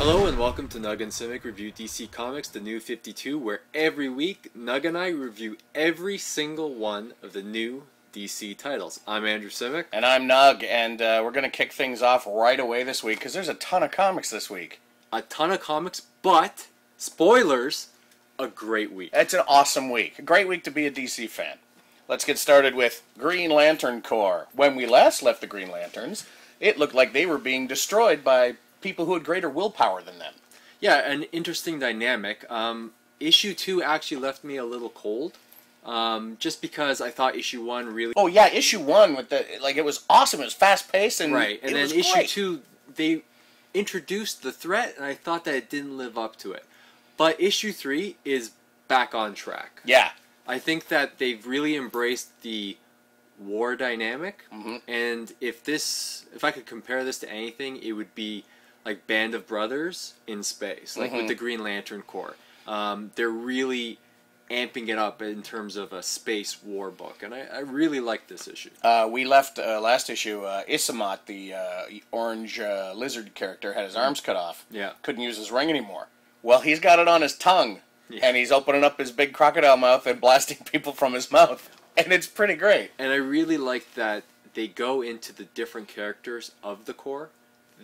Hello and welcome to Nug and Cymek Review DC Comics, the New 52, where every week Nug and I review every single one of the new DC titles. I'm Andrew Cymek. And I'm Nug, and we're going to kick things off right away this week, because there's a ton of comics this week. A ton of comics, but, spoilers, a great week. It's an awesome week. A great week to be a DC fan. Let's get started with Green Lantern Corps. When we last left the Green Lanterns, it looked like they were being destroyed by people who had greater willpower than them. Yeah, an interesting dynamic. Issue 2 actually left me a little cold, just because I thought issue 1 really... Oh yeah, issue 1, with it was awesome. It was fast-paced, and right, and then issue great. 2, they introduced the threat, and I thought that it didn't live up to it. But issue 3 is back on track. Yeah. I think that they've really embraced the war dynamic, and if I could compare this to anything, it would be like Band of Brothers in space, like with the Green Lantern Corps. They're really amping it up in terms of a space war book, and I really like this issue. We left last issue, Isamat, the orange lizard character, had his arms cut off. Yeah. Couldn't use his ring anymore. Well, he's got it on his tongue, and he's opening up his big crocodile mouth and blasting people from his mouth. And it's pretty great. And I really like that they go into the different characters of the Corps.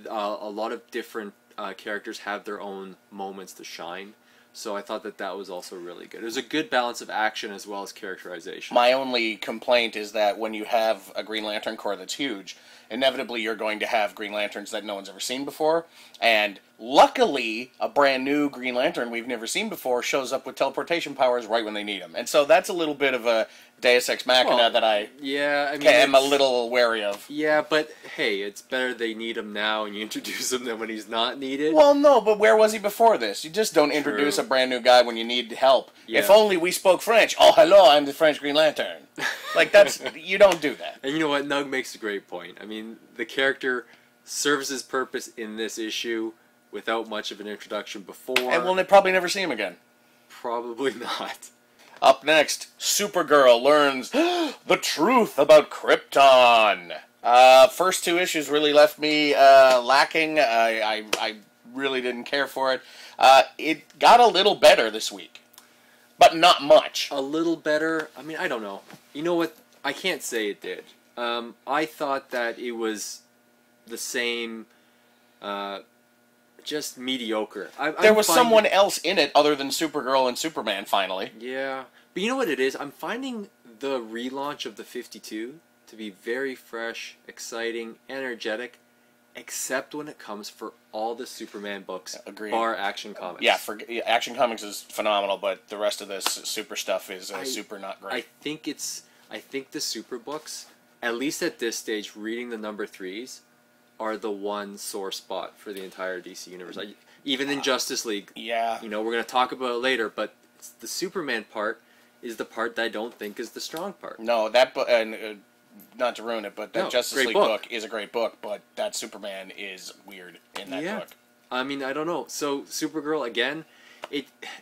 A lot of different characters have their own moments to shine. So I thought that was also really good. It was a good balance of action as well as characterization. My only complaint is that when you have a Green Lantern Corps that's huge, inevitably you're going to have Green Lanterns that no one's ever seen before. And luckily, a brand new Green Lantern we've never seen before shows up with teleportation powers right when they need them. And so that's a little bit of a Deus Ex Machina that I am a little wary of. Yeah, but hey, it's better they need him now and you introduce him than when he's not needed. Well, no, but where was he before this? You just don't introduce a brand new guy when you need help. Yeah. If only we spoke French. Oh, hello, I'm the French Green Lantern. Like, you don't do that. And you know what? Nug makes a great point. I mean, the character serves his purpose in this issue without much of an introduction before. And we'll probably never see him again. Probably not. Up next, Supergirl learns the truth about Krypton. First two issues really left me lacking. I really didn't care for it. It got a little better this week, but not much. A little better? I mean, I don't know. You know what? I can't say it did. I thought that it was the same, just mediocre. There was someone else in it other than Supergirl and Superman, finally. Yeah. But you know what it is? I'm finding the relaunch of the 52 to be very fresh, exciting, energetic, except when it comes for all the Superman books, bar Action Comics. Yeah, Action Comics is phenomenal, but the rest of this super stuff is super not great. I think the super books, at least at this stage, reading the number 3s, are the one sore spot for the entire DC universe. Even in Justice League, yeah, you know, we're going to talk about it later, but the Superman part is the part that I don't think is the strong part. No, that book, not to ruin it, but that Justice League book is a great book, but that Superman is weird in that book. I mean, I don't know. So Supergirl, again,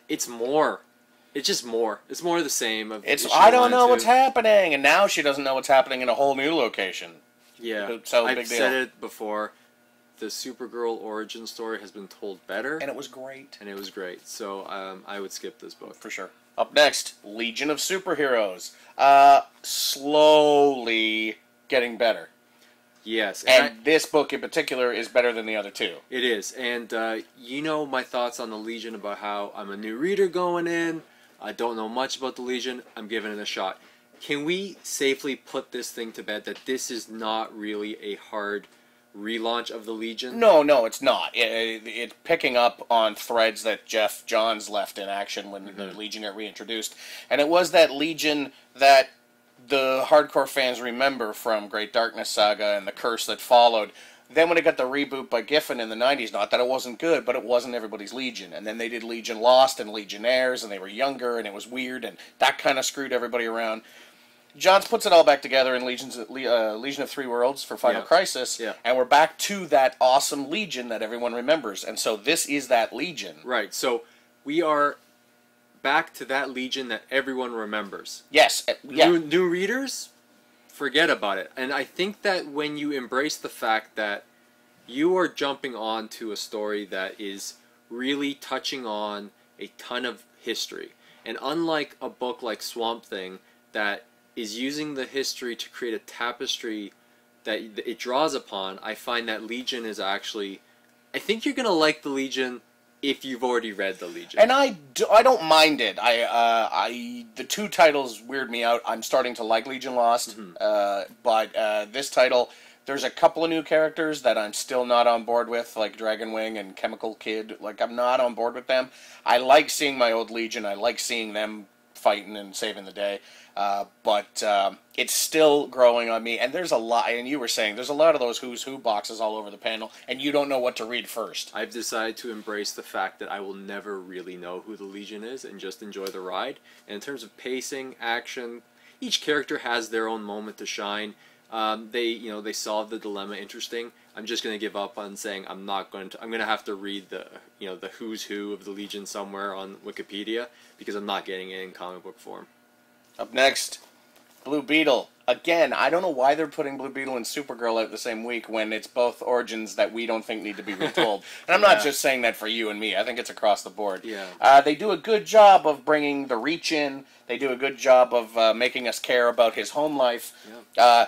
it's more. It's just more. It's more of the same. I don't know what's happening, and now she doesn't know what's happening in a whole new location. Yeah, so I've said it before. The Supergirl origin story has been told better. And it was great. So I would skip this book. For sure. Up next, Legion of Superheroes. Slowly getting better. Yes. And this book in particular is better than the other two. It is. And you know my thoughts on the Legion about how I'm a new reader going in. I don't know much about the Legion. I'm giving it a shot. Can we safely put this thing to bed that this is not really a hard relaunch of the Legion? No, it's not. It's picking up on threads that Jeff Johns left in action when the Legion got reintroduced. And it was that Legion that the hardcore fans remember from Great Darkness Saga and the curse that followed. Then when it got the reboot by Giffen in the 90s, not that it wasn't good, but it wasn't everybody's Legion. And then they did Legion Lost and Legionnaires, and they were younger, and it was weird, and that kind of screwed everybody around. Johns puts it all back together in Legion of Three Worlds for Final Crisis, and we're back to that awesome Legion that everyone remembers. And so this is that Legion. Right, so we are back to that Legion that everyone remembers. Yes. Yeah. New readers, forget about it. And I think that when you embrace the fact that you are jumping on to a story that is really touching on a ton of history. And unlike a book like Swamp Thing that is using the history to create a tapestry that it draws upon, I find that Legion is actually... I think you're going to like the Legion if you've already read the Legion. And I don't mind it. The two titles weird me out. I'm starting to like Legion Lost, but this title, there's a couple of new characters that I'm still not on board with, like Dragonwing and Chemical Kid. Like, I'm not on board with them. I like seeing my old Legion. I like seeing them fighting and saving the day. But it's still growing on me. And there's a lot, and you were saying, there's a lot of those Who's Who boxes all over the panel, and you don't know what to read first. I've decided to embrace the fact that I will never really know who the Legion is and just enjoy the ride. And in terms of pacing, action, each character has their own moment to shine. They solve the dilemma interesting. I'm just going to give up on saying I'm going to have to read the Who's Who of the Legion somewhere on Wikipedia because I'm not getting it in comic book form. Up next, Blue Beetle. Again, I don't know why they're putting Blue Beetle and Supergirl out the same week when it's both origins that we don't think need to be retold. And I'm not just saying that for you and me. I think it's across the board. Yeah. They do a good job of bringing the Reach in. They do a good job of making us care about his home life. Yeah.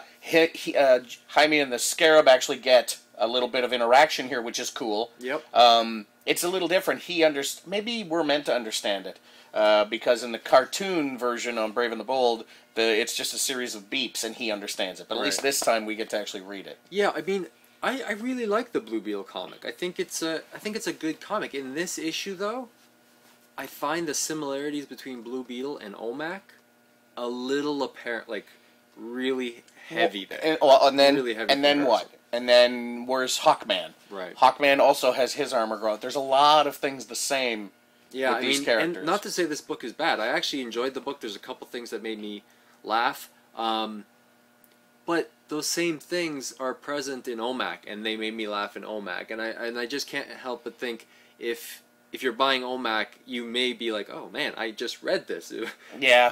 Jaime and the Scarab actually get a little bit of interaction here, which is cool. Yep. It's a little different. Maybe we're meant to understand it. Because in the cartoon version on Brave and the Bold, it's just a series of beeps, and he understands it. But at least this time, we get to actually read it. Yeah, I mean, I really like the Blue Beetle comic. I think it's a good comic. In this issue, though, I find the similarities between Blue Beetle and OMAC a little apparent, like really heavy there. And then really heavy and then what? And then where's Hawkman? Right. Hawkman also has his armor growth. There's a lot of things the same. Yeah, with these characters. And not to say this book is bad. I actually enjoyed the book. There's a couple things that made me laugh. But those same things are present in OMAC, and they made me laugh in OMAC. And I just can't help but think if you're buying OMAC, you may be like, oh man, I just read this. Yeah.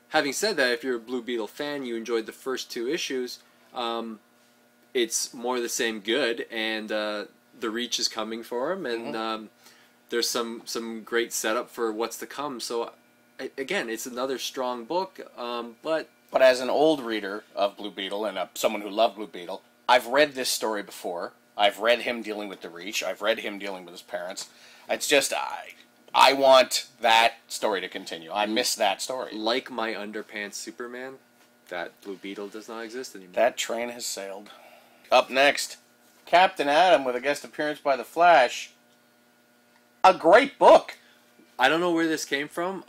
Having said that, if you're a Blue Beetle fan, you enjoyed the first two issues, it's more the same good, and the Reach is coming for him, and there's some great setup for what's to come. So, again, it's another strong book, but as an old reader of Blue Beetle and someone who loved Blue Beetle, I've read this story before. I've read him dealing with the Reach. I've read him dealing with his parents. It's just I want that story to continue. I miss that story. Like my underpants Superman, that Blue Beetle does not exist anymore. That train has sailed. Up next, Captain Atom with a guest appearance by the Flash. A great book. I don't know where this came from.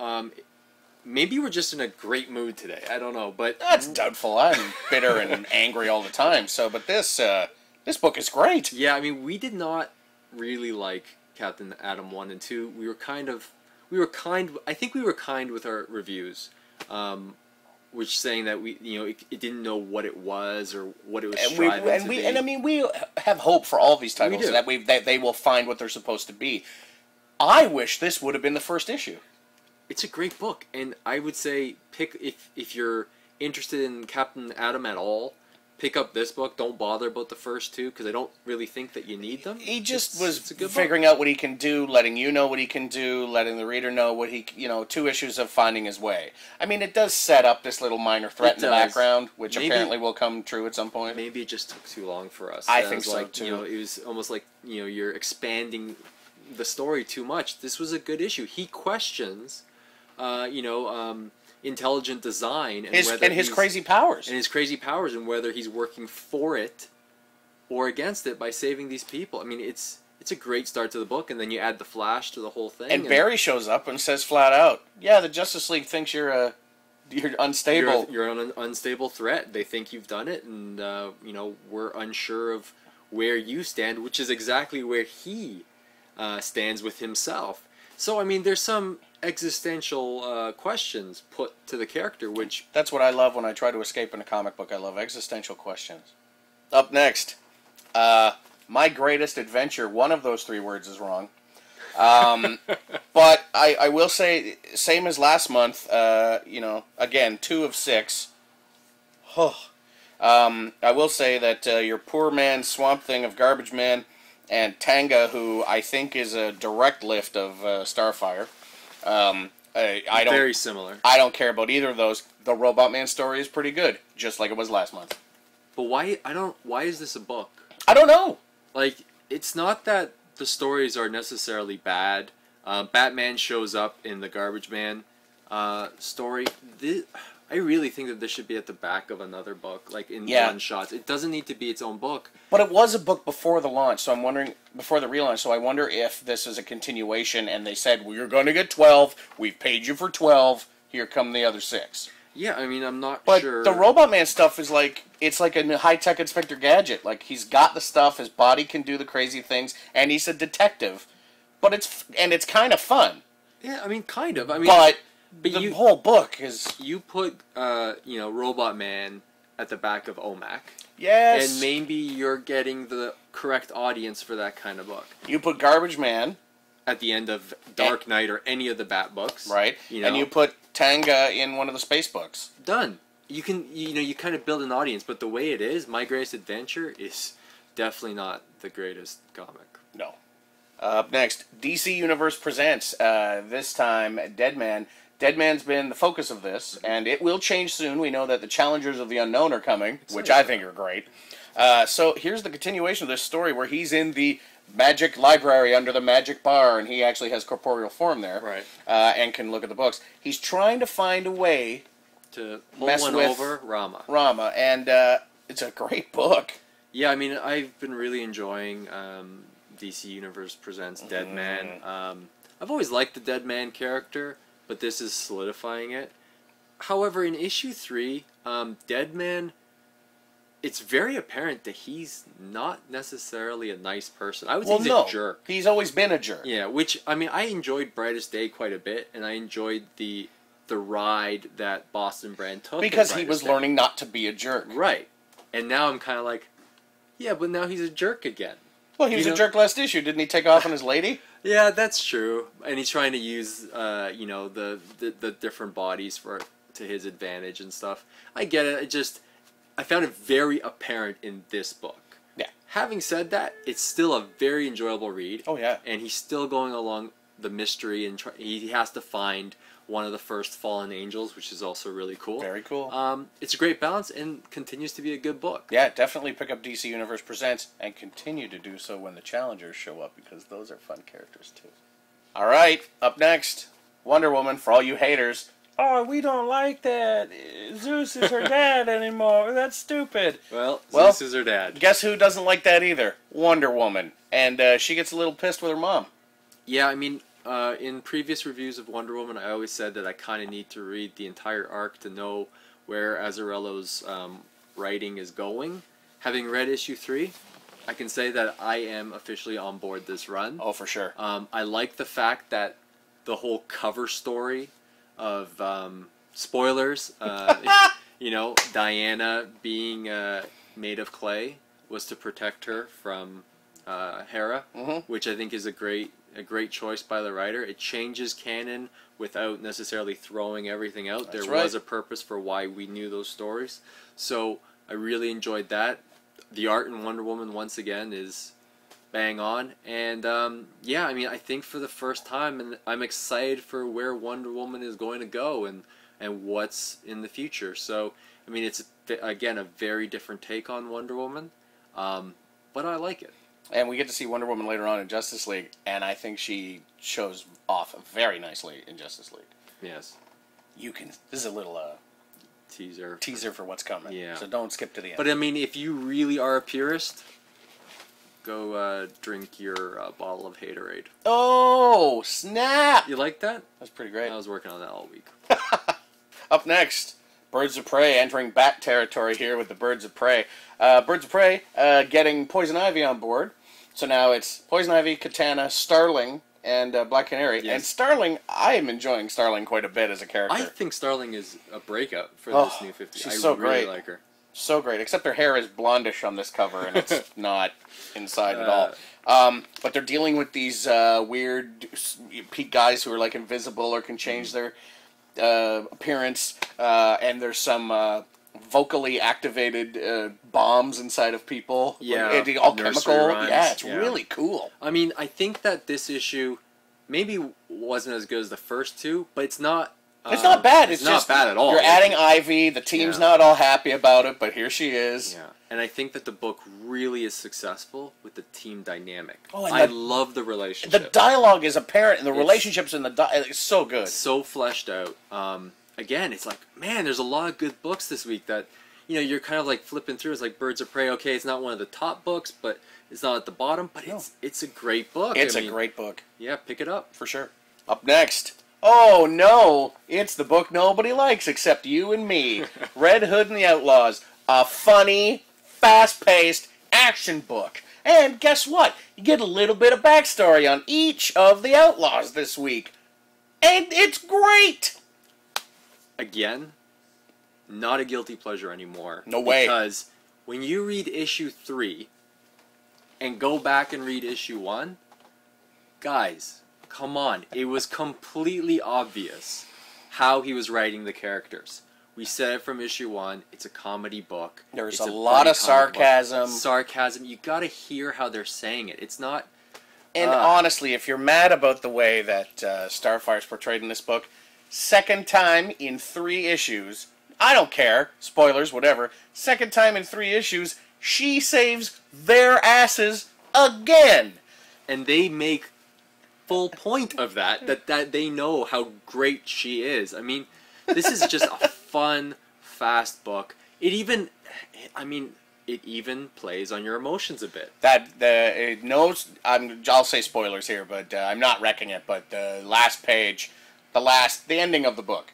Maybe we're just in a great mood today. I don't know, but that's doubtful. I'm bitter and angry all the time. But this book is great. Yeah, I mean, we did not really like Captain Atom 1 and 2. I think we were kind with our reviews. Which saying that it didn't know what it was or what it was striving to be. And I mean, we have hope for all these titles that they will find what they're supposed to be. I wish this would have been the first issue. It's a great book, and I would say if you're interested in Captain Atom at all, pick up this book. Don't bother about the first two because I don't really think that you need them. He just was figuring out what he can do, letting you know what he can do, letting the reader know what he 2 issues of finding his way. I mean, it does set up this little minor threat in the background, which apparently will come true at some point. Maybe it just took too long for us. I think so too. It was almost like you're expanding the story too much. This was a good issue. He questions, intelligent design and his crazy powers and whether he's working for it or against it by saving these people. I mean, it's a great start to the book, and then you add the Flash to the whole thing. And Barry shows up and says flat out, "Yeah, the Justice League thinks you're unstable. You're an unstable threat. They think you've done it, and we're unsure of where you stand," which is exactly where he stands with himself. So, I mean, there's some existential questions put to the character, which... That's what I love when I try to escape in a comic book. I love existential questions. Up next, My Greatest Adventure. One of those 3 words is wrong. But I will say, same as last month, again, 2 of 6. I will say that your poor man Swamp Thing of Garbage Man and Tanga, who I think is a direct lift of Starfire. I don't. Very similar. I don't care about either of those. The Robot Man story is pretty good, just like it was last month. But why? Why is this a book? I don't know. Like, it's not that the stories are necessarily bad. Batman shows up in the Garbage Man story. I really think that this should be at the back of another book, like in one shots. It doesn't need to be its own book. But it was a book before the launch, so I'm wondering, before the relaunch, so I wonder if this is a continuation and they said, well, you're going to get 12, we've paid you for 12, here come the other 6. Yeah, I mean, I'm not sure. But the Robot Man stuff is like, it's like a high-tech Inspector Gadget. Like, he's got the stuff, his body can do the crazy things, and he's a detective. But it's kind of fun. Yeah, I mean, kind of. I mean, but the whole book is... You put, Robot Man at the back of OMAC. Yes. And maybe you're getting the correct audience for that kind of book. You put Garbage Man at the end of Dark Knight or any of the Bat books. Right. And you put Tanga in one of the space books. Done. You can, you kind of build an audience, but the way it is, My Greatest Adventure is definitely not the greatest comic. No. Up next, DC Universe presents, this time, Deadman. Deadman's been the focus of this, and it will change soon. We know that the Challengers of the Unknown are coming, which I think are great. So here's the continuation of this story where he's in the magic library under the magic bar, and he actually has corporeal form there. Right. And can look at the books. He's trying to find a way to mess one over Rama, and it's a great book. Yeah, I mean, I've been really enjoying DC Universe Presents Deadman. I've always liked the Deadman character, but this is solidifying it. However, in issue 3, Deadman, it's very apparent that he's not necessarily a nice person. I would say he's a jerk. He's always been a jerk. Yeah, which, I mean, I enjoyed Brightest Day quite a bit, and I enjoyed the ride that Boston Brand took. Because he was learning not to be a jerk. Right. And now I'm kind of like, yeah, but now he's a jerk again. Well, he was a jerk last issue. Didn't he take off on his lady? Yeah, that's true. And he's trying to use, the different bodies to his advantage and stuff. I get it. I found it very apparent in this book. Yeah. Having said that, it's still a very enjoyable read. Oh, yeah. And he's still going along the mystery, and he has to find one of the first fallen angels, which is also really cool. Very cool. It's a great balance and continues to be a good book. Yeah, definitely pick up DC Universe Presents and continue to do so when the Challengers show up, because those are fun characters too. All right, up next, Wonder Woman for all you haters. Oh, we don't like that. Zeus is her dad anymore. That's stupid. Well, Zeus is her dad. Guess who doesn't like that either? Wonder Woman. And she gets a little pissed with her mom. Yeah, I mean, in previous reviews of Wonder Woman, I always said that I kind of need to read the entire arc to know where Azzarello's writing is going. Having read issue 3, I can say that I am officially on board this run. Oh, for sure. I like the fact that the whole cover story of spoilers, Diana being made of clay was to protect her from Hera, which I think is a great choice by the writer. It changes canon without necessarily throwing everything out. There was a purpose for why we knew those stories. So I really enjoyed that. The art in Wonder Woman, once again, is bang on. And yeah, I mean, I think for the first time, and I'm excited for where Wonder Woman is going to go and what's in the future. So, I mean, it's, again, a very different take on Wonder Woman, but I like it. And we get to see Wonder Woman later on in Justice League, and I think she shows off very nicely in Justice League. Yes. This is a little teaser for what's coming. Yeah. So don't skip to the end. But I mean, if you really are a purist, go drink your bottle of Haterade. Oh, snap! You like that? That's pretty great. I was working on that all week. Up next, Birds of Prey entering Bat territory here with the Birds of Prey. Birds of Prey getting Poison Ivy on board. So now it's Poison Ivy, Katana, Starling, and Black Canary. Yes. And Starling, I am enjoying Starling quite a bit as a character. I think Starling is a breakout for this new 50. She's so really great. Like her. So great, except her hair is blondish on this cover, and it's not inside at all. But they're dealing with these weird guys who are like invisible or can change their appearance, and there's some vocally activated bombs inside of people. Yeah, all chemical. runs. Yeah, it's really cool. I mean, I think that this issue maybe wasn't as good as the first two, but it's not. It's not bad. It's It's not just bad at all. You're adding Ivy. The team's not all happy about it, but here she is. Yeah, and I think that the book really is successful with the team dynamic. Oh, and I love the relationship. The dialogue is apparent, and the relationships in the it's so good. So fleshed out. Again, it's like, man, there's a lot of good books this week that, you're kind of like flipping through. It's like Birds of Prey. Okay, it's not one of the top books, but it's not at the bottom. But it's a great book. It's a great book. Yeah, pick it up for sure. Up next. Oh no! It's the book nobody likes except you and me. Red Hood and the Outlaws. A funny, fast-paced action book. And guess what? You get a little bit of backstory on each of the Outlaws this week. And it's great! Again, not a guilty pleasure anymore. No way. Because when you read issue 3 and go back and read issue 1, guys, come on. It was completely obvious how he was writing the characters. We said it from issue 1. It's a comedy book. There's a lot of sarcasm. Sarcasm. You gotta hear how they're saying it. It's not... And honestly, if you're mad about the way that Starfire's portrayed in this book, second time in 3 issues, I don't care, spoilers, whatever, second time in 3 issues, she saves their asses again. And they make full point of that they know how great she is. I mean, this is just a fun, fast book. It even plays on your emotions a bit. I'll say spoilers here, but I'm not wrecking it. But the last page, the ending of the book,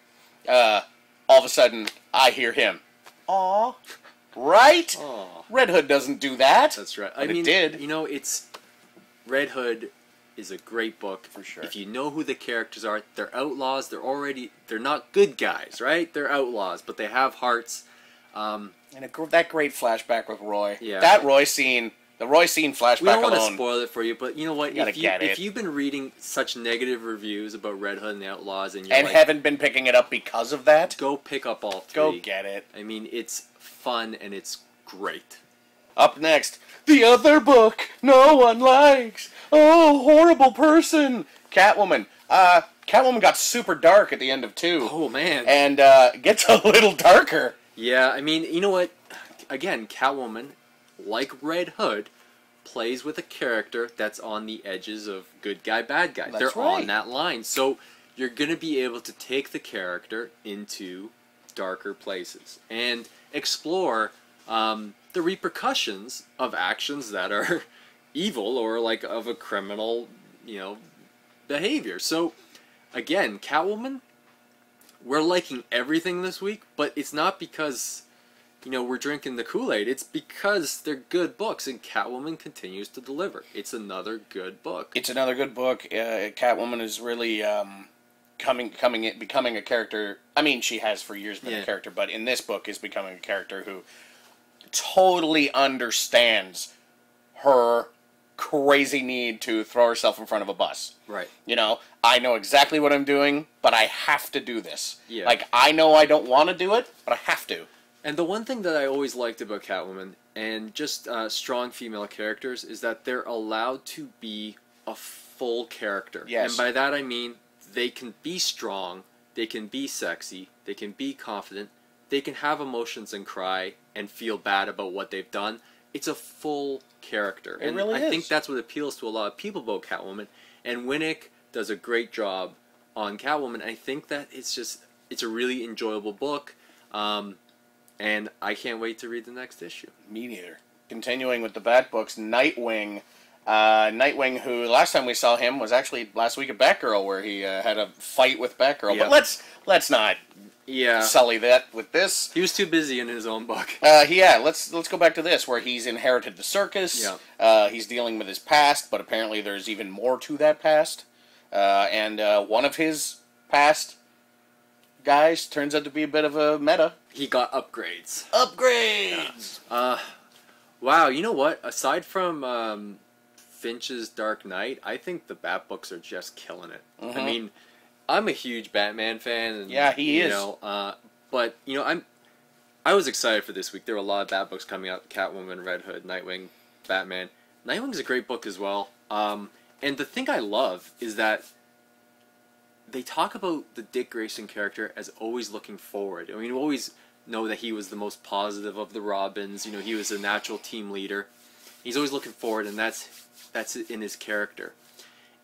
all of a sudden I hear him. Aw, right? Aww. Red Hood doesn't do that. That's right. But it did. It's Red Hood is a great book for sure. If you know who the characters are, they're outlaws. They're not good guys, right? They're outlaws, but they have hearts. And that great flashback with Roy. Yeah. That Roy scene, the Roy scene flashback alone. We don't want to spoil it for you, but you know what? If you've been reading such negative reviews about Red Hood and the Outlaws, and haven't been picking it up because of that, go pick up all 3. Go get it. I mean, it's fun and it's great. Up next, the other book no one likes. Oh, horrible person. Catwoman. Catwoman got super dark at the end of 2. Oh, man. And gets a little darker. Yeah, I mean, you know what? Again, Catwoman, like Red Hood, plays with a character that's on the edges of good guy, bad guy. They're on that line. So you're going to be able to take the character into darker places and explore the repercussions of actions that are evil or like of a criminal, behavior. So again, Catwoman, we're liking everything this week, but it's not because we're drinking the Kool-Aid. It's because they're good books, and Catwoman continues to deliver. It's another good book. It's another good book. Catwoman is really becoming a character. I mean, she has for years been a character, but in this book is becoming a character who totally understands her crazy need to throw herself in front of a bus. Right. I know exactly what I'm doing, but I have to do this. Yeah. Like, I know I don't want to do it, but I have to. And the one thing that I always liked about Catwoman, and just strong female characters, is that they're allowed to be a full character. Yes. And by that I mean they can be strong, they can be sexy, they can be confident, they can have emotions and cry and feel bad about what they've done. It's a full character. It really is. I think that's what appeals to a lot of people about Catwoman. And Winnick does a great job on Catwoman. I think that it's a really enjoyable book. And I can't wait to read the next issue. Me neither. Continuing with the Bat books, Nightwing. Nightwing, who last time we saw him was actually last week at Batgirl, where he had a fight with Batgirl. Yeah. But let's not sully that with this. He was too busy in his own book. Let's go back to this, where he's inherited the circus. Yeah. He's dealing with his past, but apparently there's even more to that past. And one of his past guys turns out to be a bit of a meta. He got upgrades. Upgrades! Wow, you know what? Aside from Finch's Dark Knight, I think the Bat books are just killing it. Mm-hmm. I mean, I'm a huge Batman fan. And, yeah, he is. But, I was excited for this week. There were a lot of bad books coming out. Catwoman, Red Hood, Nightwing, Batman. Nightwing's a great book as well. And the thing I love is that they talk about the Dick Grayson character as always looking forward. I mean, you always know that he was the most positive of the Robins. You know, he was a natural team leader. He's always looking forward, and that's in his character.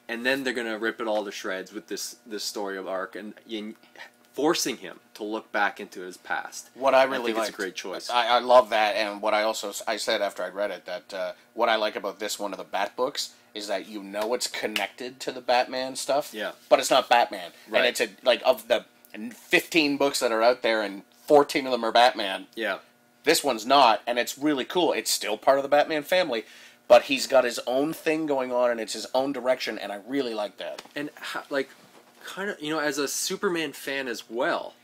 And then they're gonna rip it all to shreds with this story of arc and forcing him to look back into his past. What I really think it's a great choice. I love that, and what I said after I read it that what I like about this one of the Bat books is that you know it's connected to the Batman stuff. Yeah. But it's not Batman, Right. and it's like of the 15 books that are out there, and 14 of them are Batman. Yeah. This one's not, and it's really cool. It's still part of the Batman family, but he's got his own thing going on, and it's his own direction, and I really like that. And kind of, as a Superman fan as well,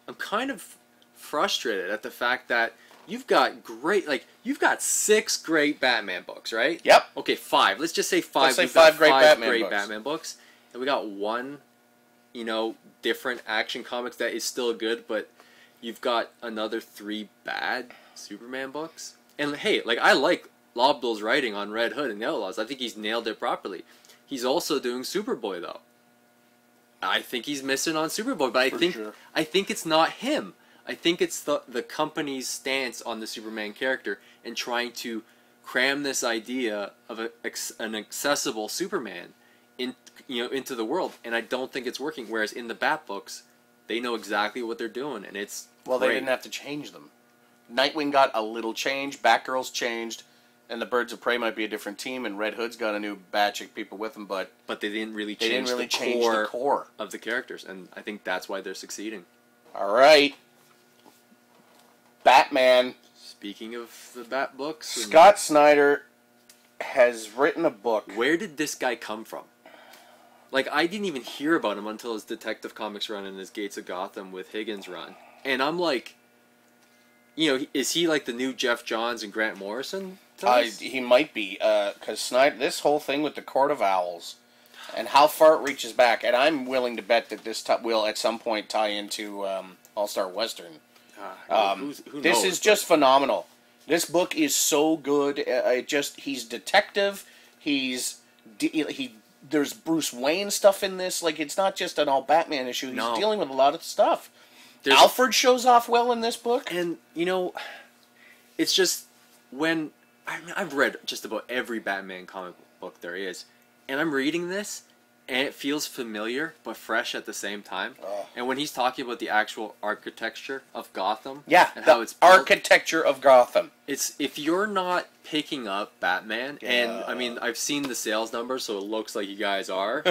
I'm kind of frustrated at the fact that you've got 6 great Batman books, right? Yep. Okay, 5. Let's just say 5. Let's say We've got 5 great Batman books. books, and we got one, different Action Comics that is still good, but you've got another 3 bad Superman books. And hey, I like Lobdell's writing on Red Hood and the Outlaws. I think he's nailed it properly. He's also doing Superboy though. I think he's missing on Superboy, but I think it's not him. I think it's the company's stance on the Superman character and trying to cram this idea of an accessible Superman into the world, and I don't think it's working. Whereas in the Bat books, they know exactly what they're doing, and it's well, great. They didn't have to change them. Nightwing got a little change, Batgirl's changed, and the Birds of Prey might be a different team, and Red Hood's got a new batch of people with him, but they didn't really change the core of the characters, and I think that's why they're succeeding. All right. Batman. Speaking of the Bat books, Scott Snyder has written a book. Where did this guy come from? I didn't even hear about him until his Detective Comics run and his Gates of Gotham with Higgins run. And I'm like, is he like the new Jeff Johns and Grant Morrison? He might be, because Snyder, this whole thing with the Court of Owls and how far it reaches back, and I'm willing to bet that this will at some point tie into All-Star Western. Who this knows, is just phenomenal. This book is so good. He's detective. There's Bruce Wayne stuff in this. It's not just an all Batman issue. He's dealing with a lot of stuff. Alfred shows off well in this book. And, it's just when... I've read just about every Batman comic book there is. And I'm reading this, and it feels familiar, but fresh at the same time. And when he's talking about the actual architecture of Gotham... Yeah, and how it's built, architecture of Gotham. It's if you're not picking up Batman, and, I've seen the sales numbers, so it looks like you guys are.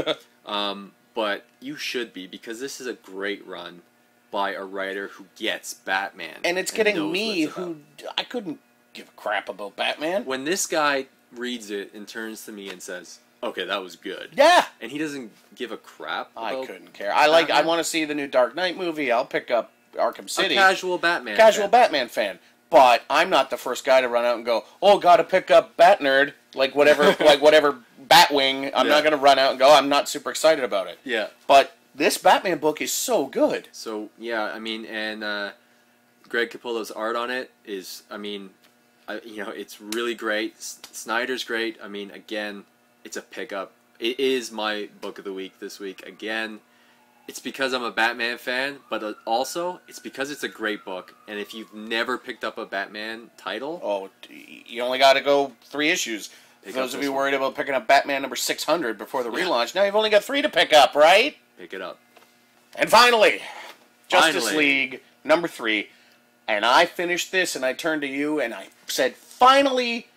But you should be, because this is a great run by a writer who gets Batman. And it's getting me, who I couldn't give a crap about Batman. When this guy reads it and turns to me and says, okay, that was good. Yeah. And he doesn't give a crap about I couldn't care. I want to see the new Dark Knight movie. I'll pick up Arkham City. A casual Batman Batman fan. But I'm not the first guy to run out and go, oh, gotta pick up Bat Nerd. Whatever Batwing. I'm not gonna run out and go, I'm not super excited about it. Yeah. But this Batman book is so good. So, yeah, and Greg Capullo's art on it is, it's really great. Snyder's great. Again, it's a pickup. It is my book of the week this week. Again, it's because I'm a Batman fan, but also it's because it's a great book. And if you've never picked up a Batman title... Oh, you only got to go 3 issues. For those of you worried about picking up Batman number 600 before the relaunch, now you've only got 3 to pick up, right? Pick it up. And finally, Justice League number 3. And I finished this, and I turned to you, and I said, finally,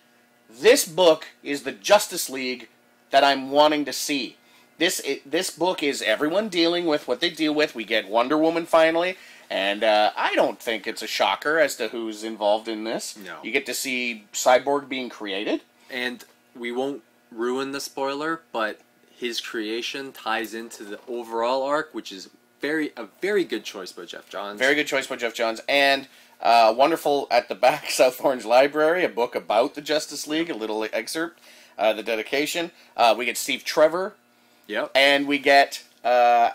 this book is the Justice League that I'm wanting to see. This book is everyone dealing with what they deal with. We get Wonder Woman finally, and I don't think it's a shocker as to who's involved in this. No. You get to see Cyborg being created. And we won't ruin the spoiler, but his creation ties into the overall arc, which is a very good choice by Jeff Johns. Very good choice by Jeff Johns. And wonderful at the back, South Orange Library, a book about the Justice League, a little excerpt, the dedication. We get Steve Trevor. Yep. And we get a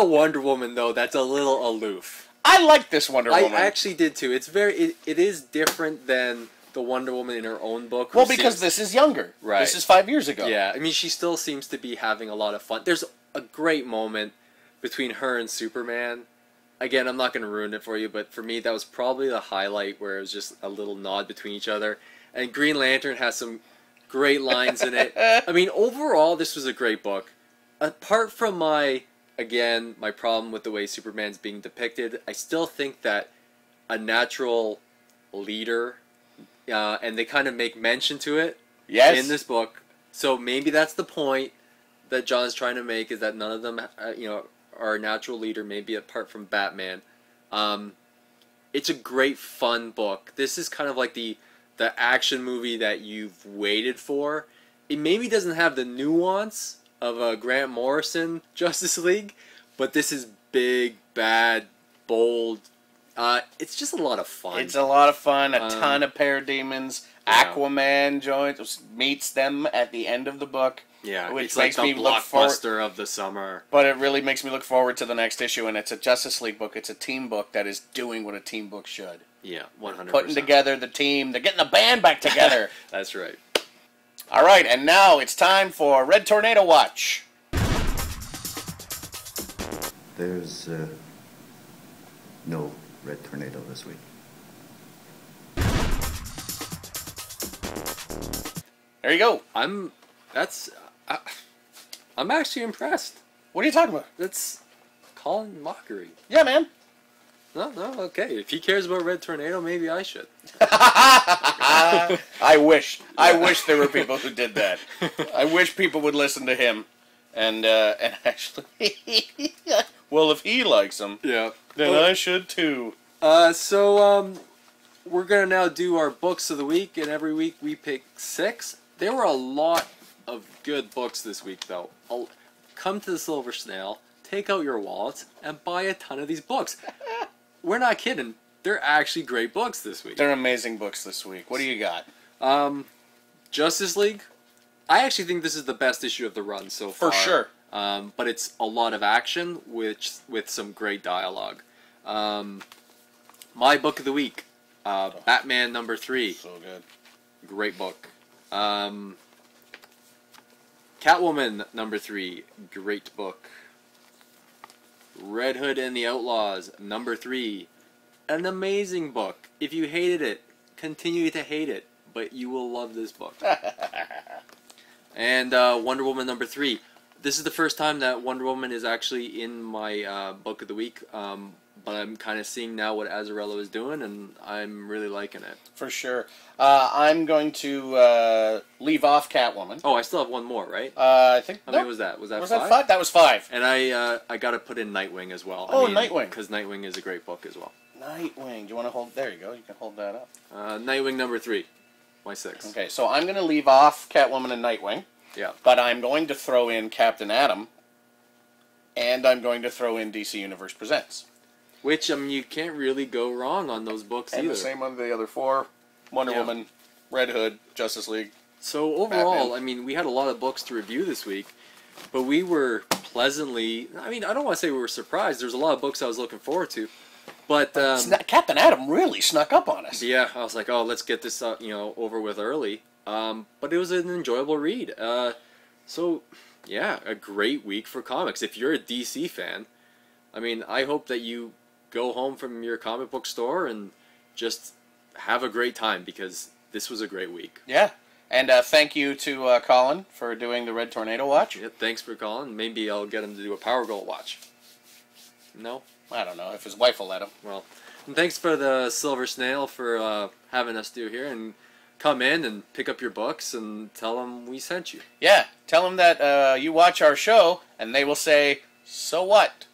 Wonder Woman, though, that's a little aloof. I like this Wonder Woman. I actually did too. It's it is different than the Wonder Woman in her own book. Well, because this is younger. Right. This is 5 years ago. Yeah, I mean, she still seems to be having a lot of fun. There's a great moment between her and Superman. Again, I'm not going to ruin it for you, but for me, that was probably the highlight, where it was just a little nod between each other. And Green Lantern has some great lines in it. I mean, overall, this was a great book. Apart from my problem with the way Superman's being depicted, I still think that a natural leader, and they kind of make mention to it in this book. So maybe that's the point that John's trying to make, is that none of them, are a natural leader, maybe apart from Batman. It's a great, fun book. This is kind of like the action movie that you've waited for. It maybe doesn't have the nuance of a Grant Morrison Justice League, but this is big, bad, bold. It's just a lot of fun. It's a lot of fun. A ton of parademons. Yeah. Aquaman meets them at the end of the book. Yeah, which it's makes like me the look blockbuster of the summer. But it really makes me look forward to the next issue, and it's a Justice League book. It's a team book that is doing what a team book should. Yeah, 100%. Putting together the team. They're getting the band back together. That's right. All right, and now it's time for Red Tornado Watch. There's no red tornado this week. There you go. I'm actually impressed. What are you talking about? That's Colin mockery. Yeah, man. No, okay. If he cares about Red Tornado, maybe I should. I wish there were people who did that. I wish people would listen to him, and actually, well, if he likes them, yeah, then I should too. So we're gonna now do our books of the week, and every week we pick 6. There were a lot of good books this week, though. Come to the Silver Snail, take out your wallets, and buy a ton of these books. We're not kidding. They're actually great books this week. They're amazing books this week. What do you got? Justice League. I actually think this is the best issue of the run so far. For sure. But it's a lot of action with some great dialogue. My book of the week, Batman #3. So good. Great book. Catwoman #3. Great book. Red Hood and the Outlaws #3. An amazing book. If you hated it, continue to hate it, but you will love this book. And Wonder Woman #3. This is the first time that Wonder Woman is actually in my book of the week, but I'm kind of seeing now what Azzarello is doing, and I'm really liking it. For sure. I'm going to leave off Catwoman. Oh, I still have one more, right? I think. How many was that? Was that 5? That 5? That was 5. And I got to put in Nightwing as well. Nightwing. Because Nightwing is a great book as well. Nightwing. Do you want to hold? There you go. You can hold that up. Nightwing #3. My 6. Okay, so I'm going to leave off Catwoman and Nightwing. Yeah. But I'm going to throw in Captain Atom, and I'm going to throw in DC Universe Presents. Which, I mean, you can't really go wrong on those books and either. And the same on the other 4. Wonder Woman, Red Hood, Justice League. So overall, Batman. I mean, we had a lot of books to review this week, but we were pleasantly, I mean, I don't want to say we were surprised. There's a lot of books I was looking forward to. But Captain Atom really snuck up on us. Yeah, I was like, oh, let's get this over with early. But it was an enjoyable read. So, yeah, a great week for comics. If you're a DC fan, I mean, I hope that you go home from your comic book store and just have a great time, because this was a great week. Yeah. And thank you to Colin for doing the Red Tornado Watch. Yeah, thanks for calling. Maybe I'll get him to do a Power Girl watch. No? I don't know, if his wife will let him. Well, and thanks for the Silver Snail for having us do here, and come in and pick up your books and tell them we sent you. Yeah, tell them that you watch our show, and they will say, so what?